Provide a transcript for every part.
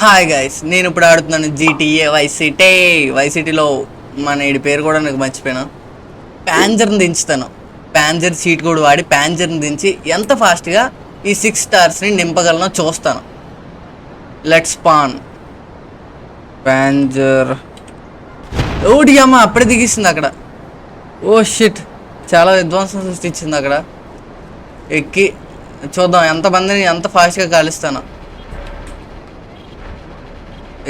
Hi guys, నేను ఇప్పుడు ఆడుతున్నాను GTA వైసిటీలో మన ఈడి పేరు కూడా నాకు మర్చిపోయాను. ప్యాంజర్ని దించుతాను. ప్యాంజర్ సీట్ కూడా వాడి ప్యాంజర్ని దించి ఎంత ఫాస్ట్గా ఈ 6 స్టార్స్ని నింపగలనో చూస్తాను. Let's pan panzer. ఓడి అమ్మ అప్పుడే దిగిస్తుంది అక్కడ. ఓ షిట్, చాలా విధ్వంసం సృష్టించింది అక్కడ. ఎక్కి చూద్దాం ఎంతమందిని ఎంత ఫాస్ట్గా కాలుస్తాను.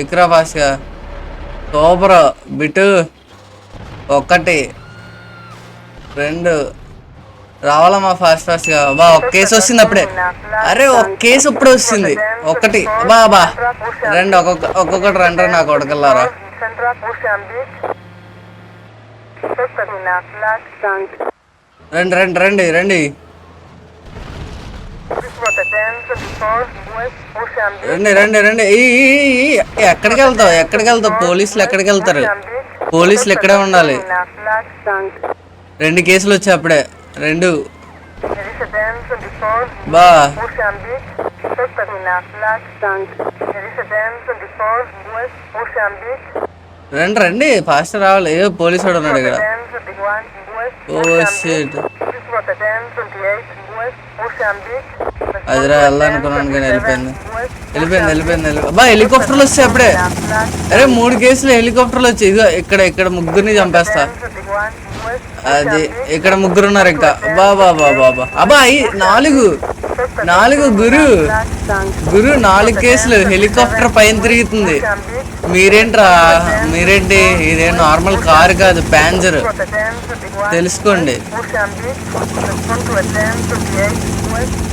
ఎక్కరా ఫాస్ట్గా. సూపర్ బిటు. 1 2 రావాలమ్మా ఫాస్ట్గా. బా ఒక కేసు వస్తుంది అప్పుడే. అరే ఒక కేసు ఇప్పుడే వస్తుంది. 1 బా 2 ఒక్కొక్కటి రండి నాకు కొడకల్లారా. రండి రండి. ఎక్కడికి వెళ్తావు? పోలీసులు ఎక్కడికి వెళ్తారు? పోలీసులు ఎక్కడే ఉండాలి. 2 కేసులు వచ్చాయి అప్పుడే. 2 బా రండి ఫాస్ట్ రావాలి. ఏ పోలీసు వాడు ఉన్నాడు ఇక్కడ. ఓ షిట్, అదిరా వెళ్ళాలనుకున్నాను కానీ వెళ్ళిపోయింది. బా హెలికాప్టర్లు వచ్చాయి అప్పుడే. అరే 3 కేసులు హెలికాప్టర్లు వచ్చాయి. ఇదిగో ఇక్కడ ముగ్గురిని చంపేస్తా. అది ఇక్కడ 3 ఉన్నారు ఇంకా. బాబా అబ్బా 4 గురు 4 కేసులు. హెలికాప్టర్ పైన తిరుగుతుంది. మీరేంటి ఇదే నార్మల్ కారు కాదు, ప్యాంజర్ తెలుసుకోండి.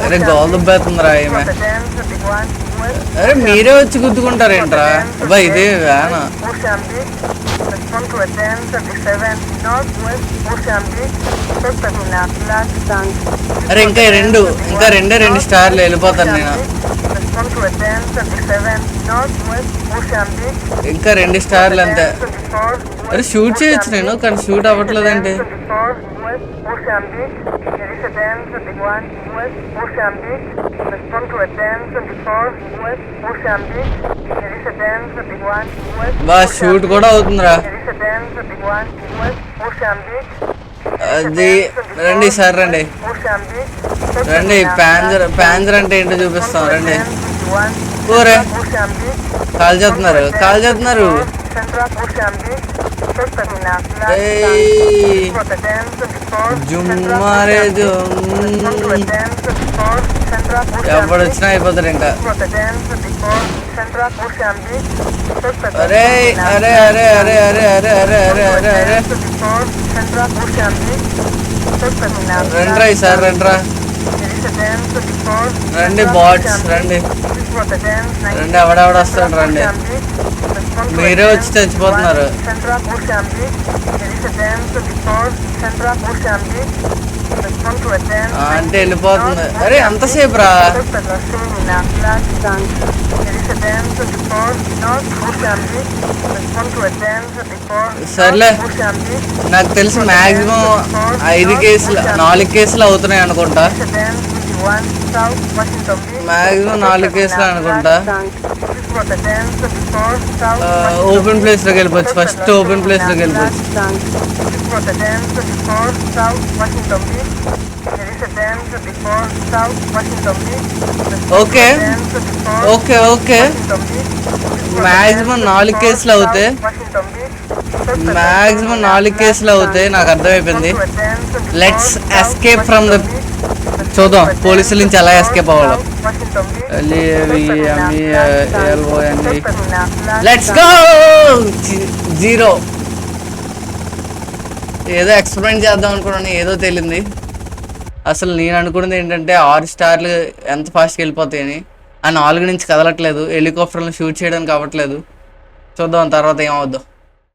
అరే గోల్ దుబ్బేస్తుందిరా ఈమె. అరే మీరే వచ్చి గుద్దుకుంటారేంట్రా? అబ్బా ఇదే వ్యానా. అరే ఇంకా 2 స్టార్లు వెళ్ళిపోతాను నేను. ఇంకా 2 స్టార్లు అంతే. అరే షూట్ చేయొచ్చు నేను, కానీ షూట్ అవ్వట్లేదండి. బా షూట్ కూడా అవుతుందిరా. అది రండి సార్ రండి. ప్యాంజర్ అంటే ఏంటో చూపిస్తాం రండి. ఊరే కాల్ చేస్తున్నారు. జుమ్మారే ఎవడు వచ్చినా అయిపోతారు ఇంకా. అరే రండ్రా ఈసారి రండి బాట్స్ రండి. ఎవడెవడ వస్తాడు రండి. మీరే వచ్చి చచ్చిపోతున్నారు. అంటే వెళ్ళిపోతుంది. అరే ఎంతసేపు రా. సర్లే, నాకు తెలిసి మ్యాక్సిమం 4 కేసులు అవుతున్నాయి అనుకుంటా. మ్యాక్సిమం 4 కేసులు అనుకుంటా. ఓపెన్ ప్లేస్ లోకి వెళ్ళిపోవచ్చు. ఫస్ట్ ఓపెన్ ప్లేస్ లోకి వెళ్ళిపోవచ్చు. ఓకే మ్యాక్సిమం 4 కేసులు అవుతాయి. నాకు అర్థమైపోయింది. Let's escape from the. చూద్దాం పోలీసుల నుంచి ఎలా ఎస్కేప్ అవ్వాలో. Let's go. 0 ఏదో ఎక్స్పెరిమెంట్ చేద్దాం అనుకున్నాను, ఏదో తెలియంది. అసలు నేను అనుకున్నది ఏంటంటే 6 స్టార్లు ఎంత ఫాస్ట్గా వెళ్ళిపోతాయని. ఆ 4 నుంచి కదలట్లేదు. హెలికాప్టర్లను షూట్ చేయడానికి అవ్వట్లేదు. చూద్దాం తర్వాత ఏమవుద్దాం.